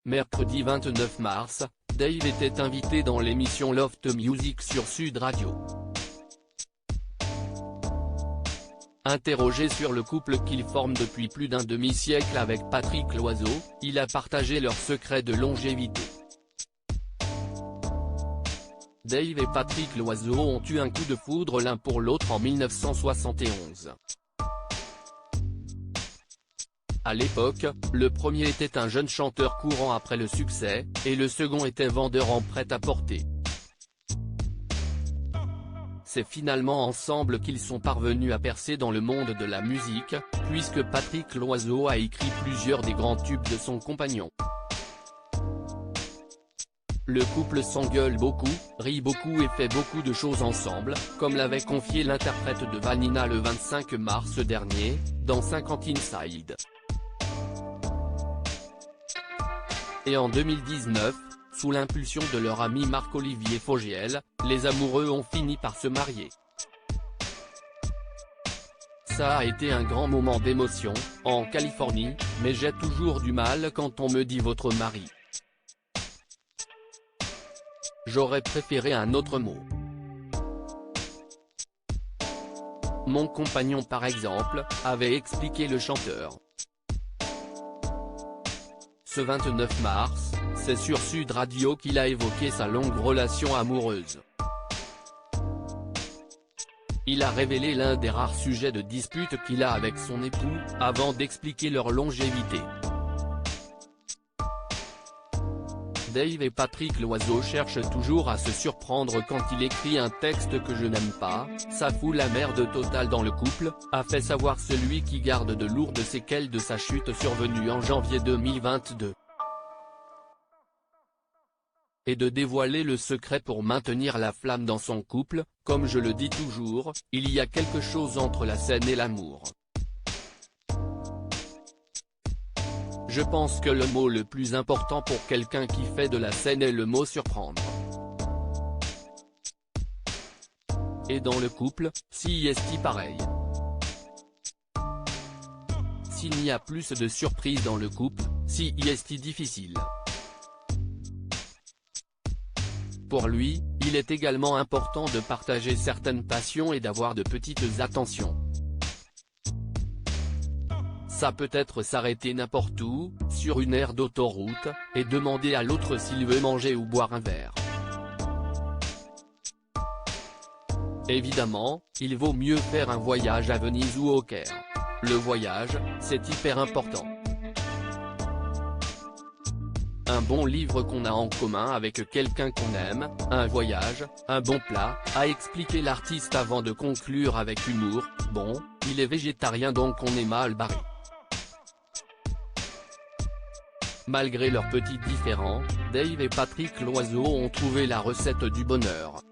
Mercredi 29 mars, Dave était invité dans l'émission Loft Music sur Sud Radio. Interrogé sur le couple qu'il forme depuis plus d'un demi-siècle avec Patrick Loiseau, il a partagé leurs secrets de longévité. Dave et Patrick Loiseau ont eu un coup de foudre l'un pour l'autre en 1971. À l'époque, le premier était un jeune chanteur courant après le succès, et le second était vendeur en prêt-à-porter. C'est finalement ensemble qu'ils sont parvenus à percer dans le monde de la musique, puisque Patrick Loiseau a écrit plusieurs des grands tubes de son compagnon. Le couple s'engueule beaucoup, rit beaucoup et fait beaucoup de choses ensemble, comme l'avait confié l'interprète de Vanilla le 25 mars dernier, dans 50 Inside. Et en 2019, sous l'impulsion de leur ami Marc-Olivier Fogiel, les amoureux ont fini par se marier. Ça a été un grand moment d'émotion, en Californie, mais j'ai toujours du mal quand on me dit votre mari. J'aurais préféré un autre mot. Mon compagnon par exemple, avait expliqué le chanteur. Ce 29 mars, c'est sur Sud Radio qu'il a évoqué sa longue relation amoureuse. Il a révélé l'un des rares sujets de dispute qu'il a avec son époux, avant d'expliquer leur longévité. Dave et Patrick Loiseau cherchent toujours à se surprendre quand il écrit un texte que je n'aime pas, ça fout la merde totale dans le couple, a fait savoir celui qui garde de lourdes séquelles de sa chute survenue en janvier 2022. Et de dévoiler le secret pour maintenir la flamme dans son couple, comme je le dis toujours, il y a quelque chose entre la scène et l'amour. Je pense que le mot le plus important pour quelqu'un qui fait de la scène est le mot surprendre. Et dans le couple, si est-il pareil. S'il n'y a plus de surprise dans le couple, si est-il difficile. Pour lui, il est également important de partager certaines passions et d'avoir de petites attentions. Ça peut être s'arrêter n'importe où, sur une aire d'autoroute, et demander à l'autre s'il veut manger ou boire un verre. Évidemment, il vaut mieux faire un voyage à Venise ou au Caire. Le voyage, c'est hyper important. Un bon livre qu'on a en commun avec quelqu'un qu'on aime, un voyage, un bon plat, a expliqué l'artiste avant de conclure avec humour, bon, il est végétarien donc on est mal barré. Malgré leurs petits différends, Dave et Patrick Loiseau ont trouvé la recette du bonheur.